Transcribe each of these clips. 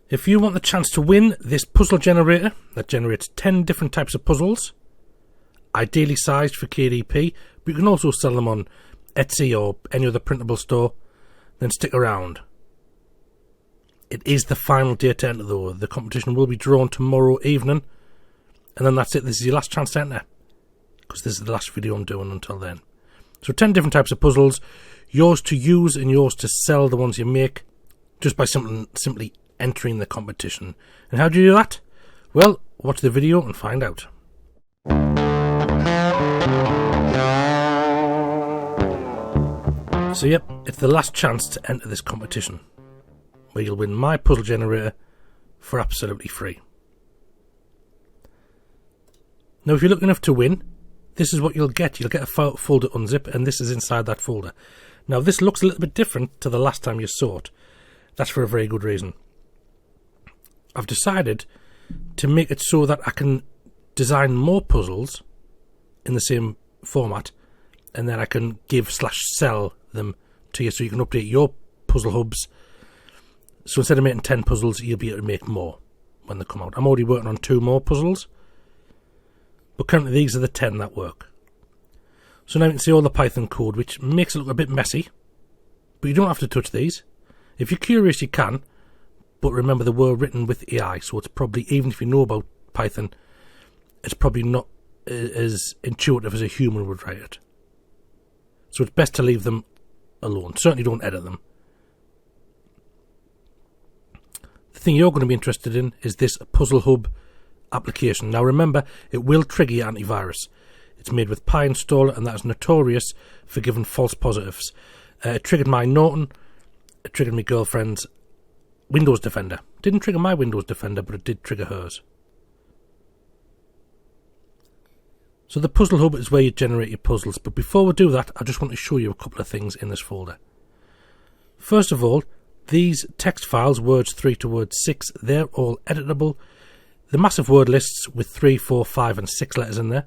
If you want the chance to win this puzzle generator that generates 10 different types of puzzles, ideally sized for KDP, but you can also sell them on Etsy or any other printable store, then stick around. It is the final day to enter though. The competition will be drawn tomorrow evening, and then that's it. This is your last chance to enter, because this is the last video I'm doing until then. So 10 different types of puzzles, yours to use and yours to sell, the ones you make, just by simply entering the competition. And how do you do that? Well, watch the video and find out. So yep, it's the last chance to enter this competition, where you'll win my puzzle generator for absolutely free. Now if you're lucky enough to win, this is what you'll get. You'll get a folder unzip, and this is inside that folder. Now this looks a little bit different to the last time you saw it. That's for a very good reason. I've decided to make it so that I can design more puzzles in the same format, and then I can give/sell them to you so you can update your puzzle hubs. So instead of making 10 puzzles, you'll be able to make more when they come out. I'm already working on 2 more puzzles, but currently these are the 10 that work. So now you can see all the Python code, which makes it look a bit messy, but you don't have to touch these. If you're curious, you can, but remember they were written with AI, so it's probably, even if you know about Python, it's probably not as intuitive as a human would write it. So it's best to leave them alone. Certainly don't edit them. The thing you're going to be interested in is this Puzzle Hub application. Now remember, it will trigger your antivirus. It's made with PyInstaller, and that is notorious for giving false positives. It triggered my Norton, it triggered my girlfriend's Windows Defender. Didn't trigger my Windows Defender, but it did trigger hers. So the Puzzle Hub is where you generate your puzzles, but before we do that, I just want to show you a couple of things in this folder. First of all, these text files, words 3 to word 6, they're all editable. The massive word lists with 3, 4, 5 and 6 letters in there.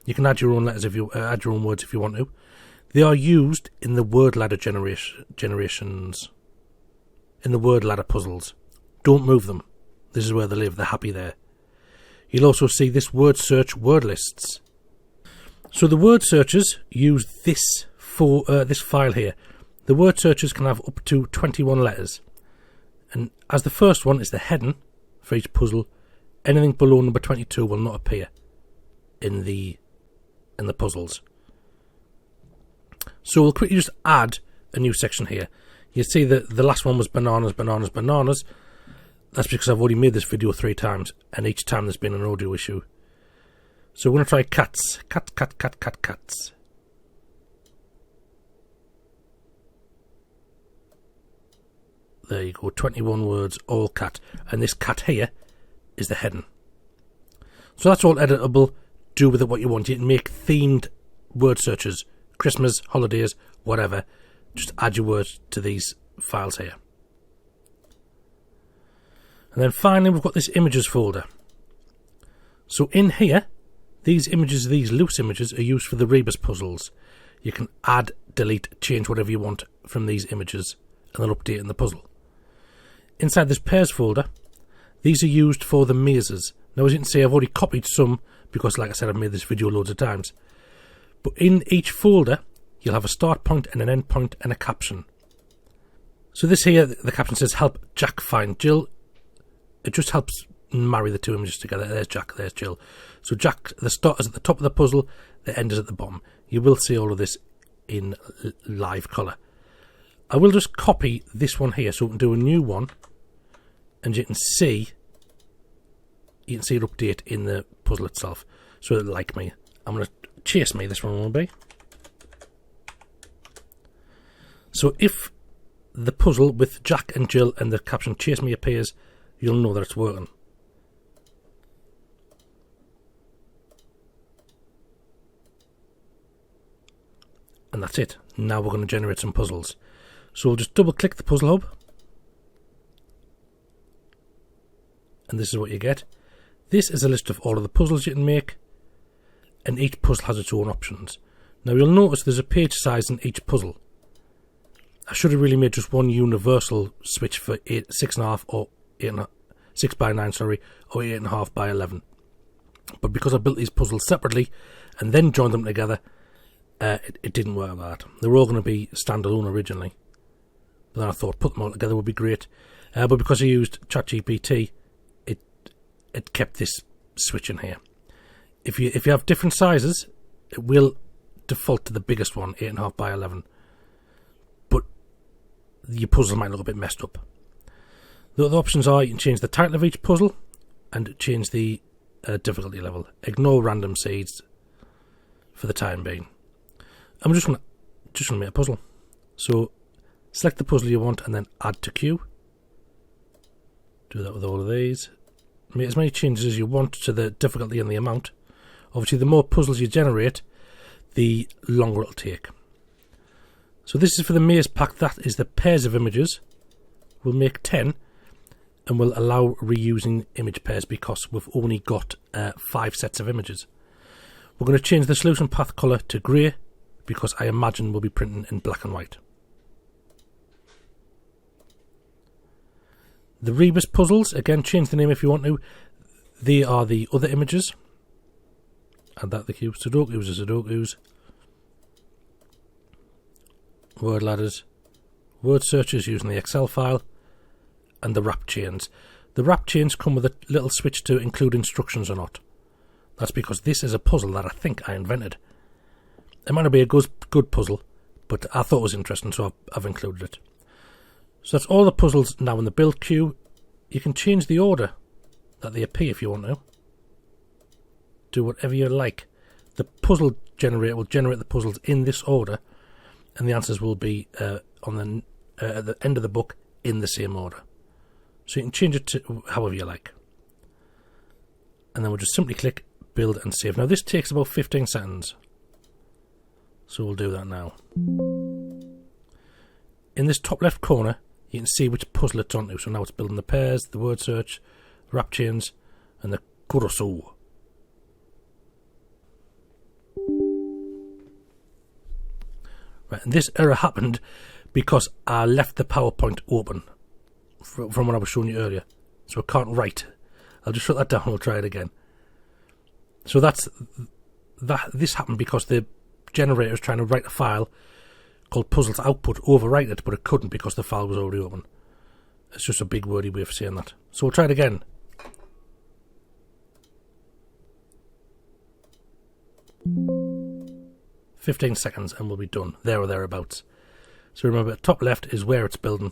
You can add your own letters if you add your own words if you want to. They are used in the word ladder generations, in the word ladder puzzles. Don't move them. This is where they live. They're happy there. You'll also see this word search word lists. So the word searchers use this file here. The word searchers can have up to 21 letters, and as the first one is the heading for each puzzle, anything below number 22 will not appear in the puzzles. So we'll quickly just add a new section here. You see that the last one was bananas, bananas, bananas. That's because I've already made this video 3 times, and each time there's been an audio issue. So we're going to try cats. Cats. There you go, 21 words, all cat. And this cat here is the heading. So that's all editable. Do with it what you want. You can make themed word searches. Christmas, holidays, whatever. Just add your words to these files here. And then finally we've got this images folder. So in here, these images, these loose images, are used for the rebus puzzles. You can add, delete, change whatever you want from these images, and then update in the puzzle. Inside this pairs folder, these are used for the mazes. Now as you can see, I've already copied some, because like I said, I've made this video loads of times. But in each folder, you'll have a start point and an end point and a caption. So this here, the caption says, help Jack find Jill. It just helps marry the 2 images together. There's Jack, there's Jill. So Jack, the start is at the top of the puzzle, the end is at the bottom. You will see all of this in live colour. I will just copy this one here so we can do a new one, and you can see it update in the puzzle itself. So it'll like me. I'm going to chase me, this one will be. So if the puzzle with Jack and Jill and the caption chase me appears, you'll know that it's working. And that's it. Now we're going to generate some puzzles. So we'll just double click the Puzzle Hub, and this is what you get. This is a list of all of the puzzles you can make, and each puzzle has its own options. Now you'll notice there's a page size in each puzzle. I should have really made just one universal switch for 6.5 or 8.5. 6x9, sorry, or 8.5x11. But because I built these puzzles separately and then joined them together, it didn't work like that. They were all going to be standalone originally. But then I thought put them all together would be great. But because I used ChatGPT, it kept this switch in here. If you have different sizes, it will default to the biggest one, 8.5x11. But your puzzle might look a bit messed up. The other options are you can change the title of each puzzle and change the difficulty level. Ignore random seeds for the time being. I'm just gonna make a puzzle. So select the puzzle you want and then add to queue. Do that with all of these. Make as many changes as you want to the difficulty and the amount. Obviously, the more puzzles you generate, the longer it'll take. So this is for the maze pack. That is the pairs of images. We'll make 10 and we'll allow reusing image pairs because we've only got 5 sets of images. We're going to change the solution path colour to grey because I imagine we'll be printing in black and white. The Rebus puzzles, again, change the name if you want to. They are the other images. Add that to the queue. Sudokus are Sudokus. Word ladders. Word searches using the Excel file. And the wrap chains. The wrap chains come with a little switch to include instructions or not. That's because this is a puzzle that I think I invented. It might not be a good puzzle, but I thought it was interesting, so I've included it. So that's all the puzzles now in the build queue. You can change the order that they appear if you want to. Do whatever you like. The puzzle generator will generate the puzzles in this order, and the answers will be on at the end of the book in the same order. So you can change it to however you like. And then we'll just simply click build and save. Now this takes about 15 seconds. So we'll do that now. In this top left corner, you can see which puzzle it's onto. So now it's building the pairs, the word search, wrap chains, and the kurosu. Right, and this error happened because I left the PowerPoint open from what I was showing you earlier. So I can't write. I'll just shut that down and we'll try it again. So this happened because the generator was trying to write a file called puzzles output, overwrite it, but it couldn't because the file was already open. It's just a big wordy way of saying that. So we'll try it again. "15 seconds and we'll be done, there or thereabouts." So remember, top left is where it's building.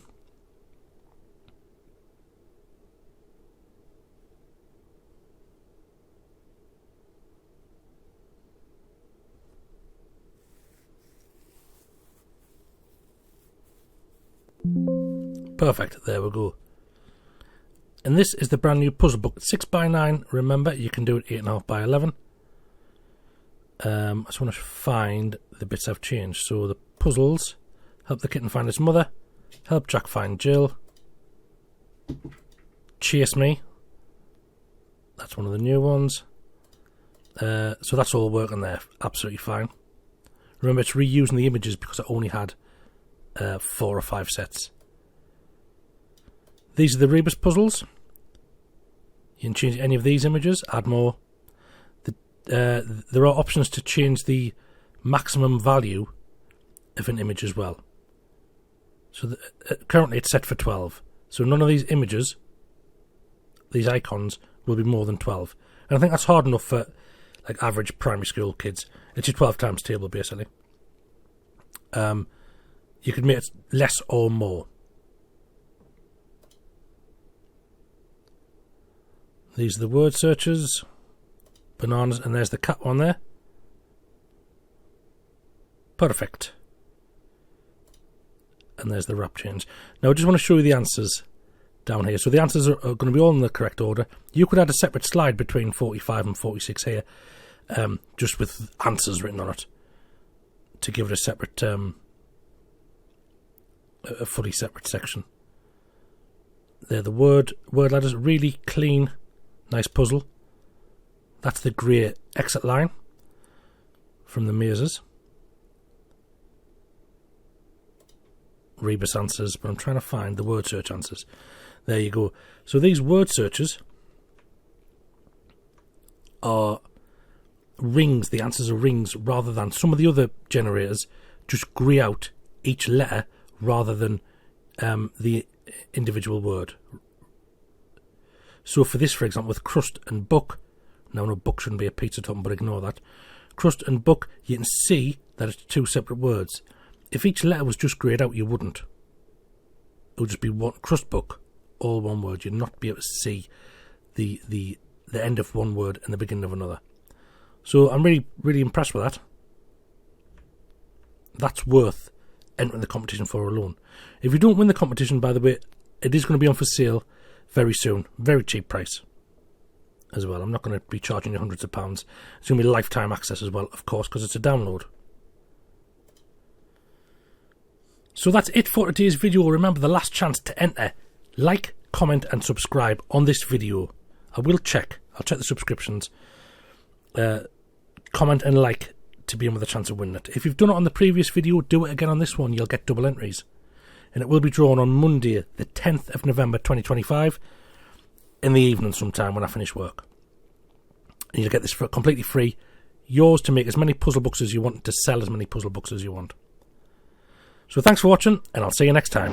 Perfect, there we go. And this is the brand new puzzle book, 6x9. Remember, you can do it 8.5x11. I just want to find the bits I've changed. So the puzzles: help the kitten find its mother, help Jack find Jill, chase me. That's one of the new ones. So that's all working there, absolutely fine. Remember, it's reusing the images because I only had 4 or 5 sets. These are the Rebus puzzles. You can change any of these images, add more. There are options to change the maximum value of an image as well. So currently it's set for 12. So none of these images, these icons, will be more than 12. And I think that's hard enough for like average primary school kids. It's your 12 times table basically. You could make it less or more. These are the word searches, bananas, and there's the cat one there. Perfect. And there's the wrap change. Now I just want to show you the answers down here. So the answers are going to be all in the correct order. You could add a separate slide between 45 and 46 here, just with answers written on it, to give it a separate, a fully separate section. They're the word ladders, really clean. Nice puzzle. That's the grey exit line from the mazes. Rebus answers, but I'm trying to find the word search answers. There you go. So these word searches are rings. The answers are rings rather than some of the other generators just grey out each letter rather than the individual word. So for this, for example, with crust and book, now no, book shouldn't be a pizza topping, but ignore that. Crust and book, you can see that it's two separate words. If each letter was just greyed out, you wouldn't. It would just be one crust book, all one word. You'd not be able to see the end of one word and the beginning of another. So I'm really, really impressed with that. That's worth entering the competition for alone. If you don't win the competition, by the way, it is going to be on for sale very soon. Very cheap price as well. I'm not going to be charging you hundreds of pounds. It's going to be lifetime access as well, of course, because it's a download. So that's it for today's video. Remember, the last chance to enter. Like, comment and subscribe on this video. I'll check the subscriptions. Comment and like to be in with a chance of winning it. If you've done it on the previous video, do it again on this one. You'll get double entries. And it will be drawn on Monday, the 10th of November 2025, in the evening sometime when I finish work. And you'll get this for completely free. Yours to make as many puzzle books as you want, to sell as many puzzle books as you want. So thanks for watching, and I'll see you next time.